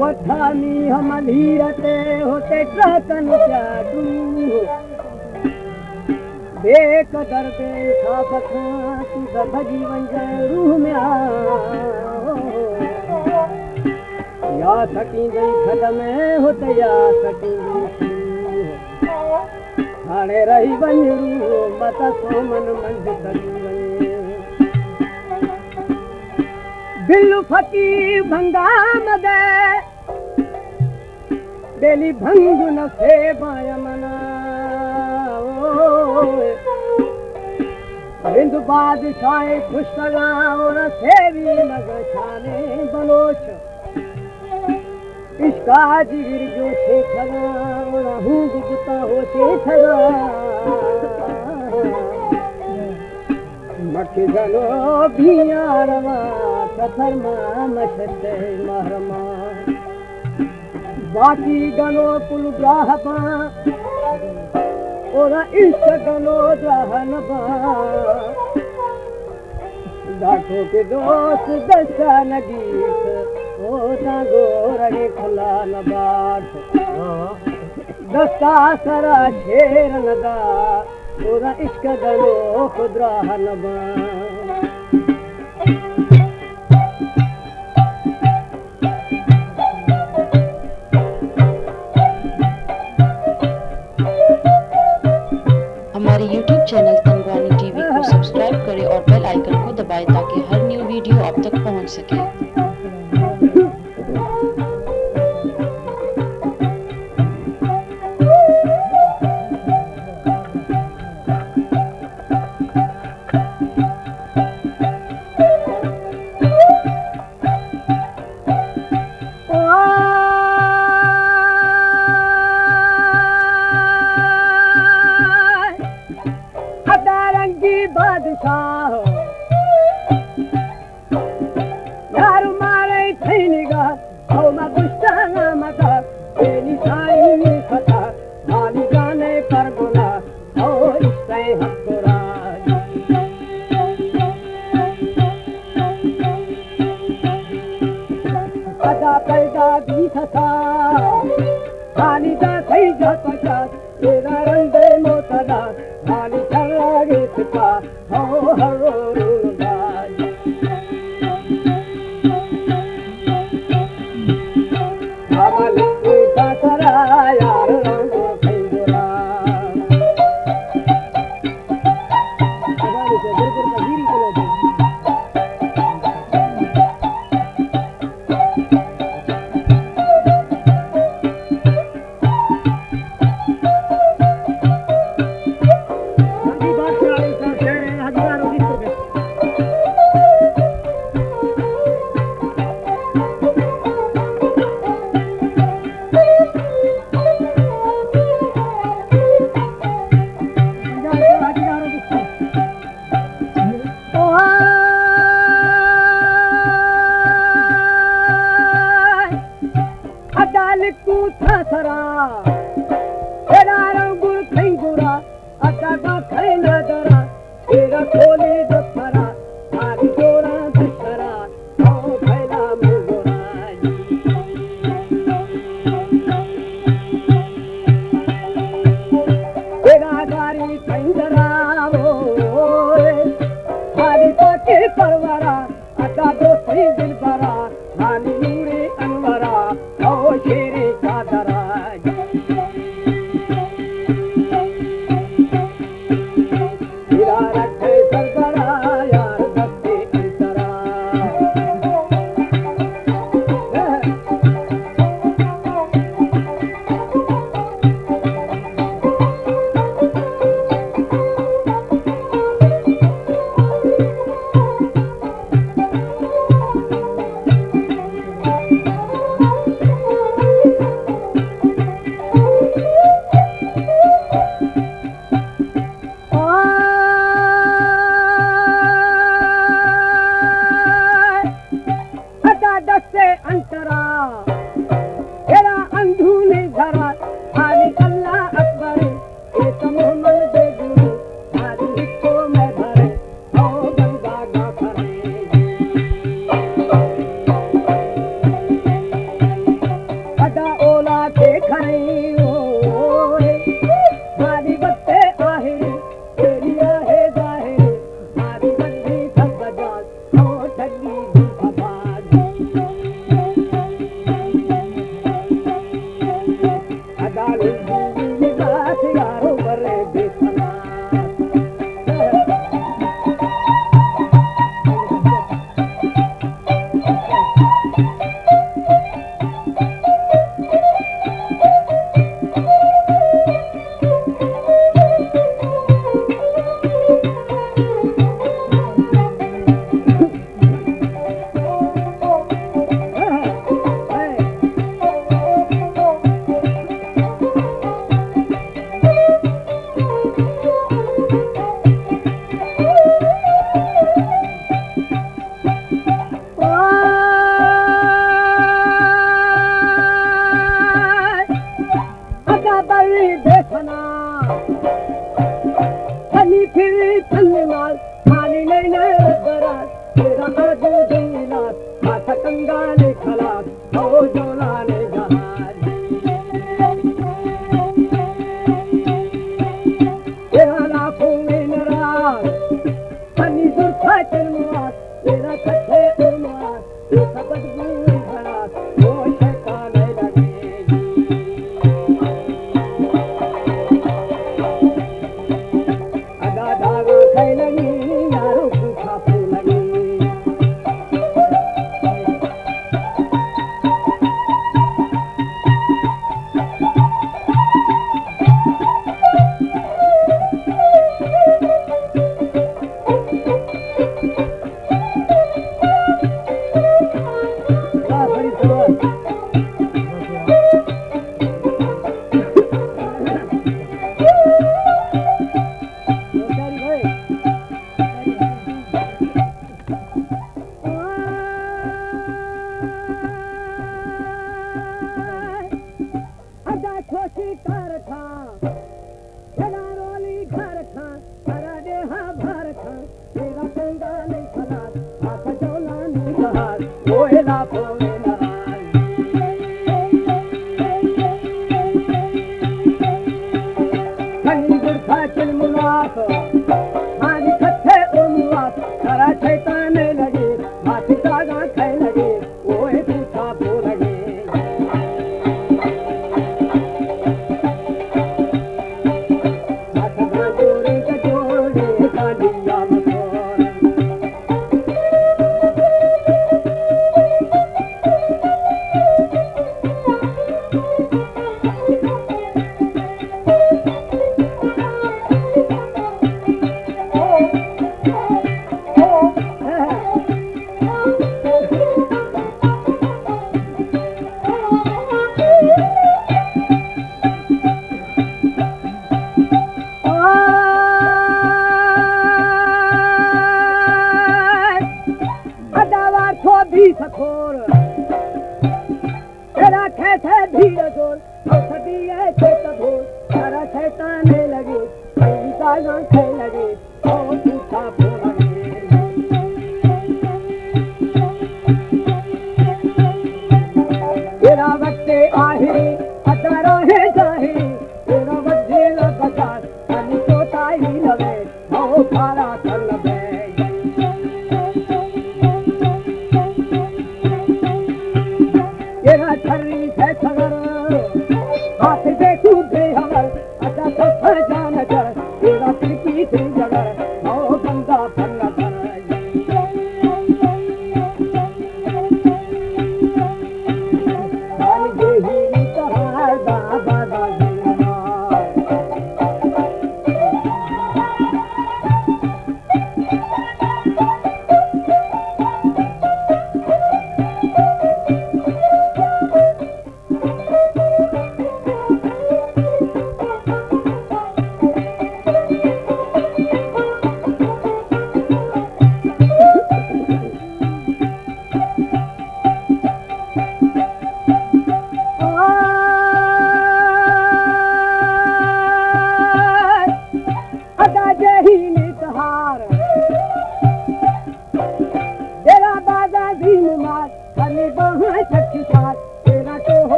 वठानी हम धीरते होते ट्रकन प्याडू बेकदर बेसाफ तू भगी वंज रूह में या सकी गई खड में होते या सकी हाणे रही वंज रूह मत सोमन मंझ सकी वंज बिल्लू फकी भंगाम दे बेली भंगु न फे बाया मना बिंदु बादशाह खुशगा और सेवी मग छाने बलोच इसका जिगर जो छे ठगा और हूँ गुता हो छे ठगा मक्खी गलो बियारवा पत्थरमा मशते महरमा बाकी गलो पुल ग्राहपा और इश्क गलो जहनबा दाखो के दोस्त दशा नगीत ओ दागो रहे खला नबाट दस्ता सरा शेर नदा और इश्क गलो खुदरा नबा हमारे YouTube चैनल तंगवानी टीवी को सब्सक्राइब करें और बेल आइकन को दबाएं ताकि हर न्यू वीडियो आप तक पहुंच सके। बादशाह यार मारे थैनिगा औ मा बुस्ताना मता बेनी साई खता माली गाने पर बोला ओ इस्ते हकोरा अदा पैदा दी था खाली दा सही जा पचा तेरा रंग दे मोतदा खाली चला गे सिपा हो हरो रुदाज अमल उठा करा यार रंगो खैगोला अगाड़ी से गुरगुर का हीरी चला दे परवरा अदा दो सही दिल बरा नानी नूरे अनवरा ओ शेरे चादरा मेरा रखे सरबरा यार दस्ते अंतरा नहीं नहीं बरात तेरा आजू दिला माथा कंगाले खलास हो जोलाने जहाज तेरा लाखों में नाराज सनी दुर्खा चलमुआ तेरा कथे उर्मास तेरा बदबू भरा वो शैतान लगेगी अदा धागा खाई लगी यारों को खापू लगी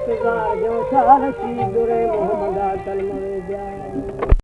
इंतजार जो सारसी दुरे मोहम्मदा तलमवे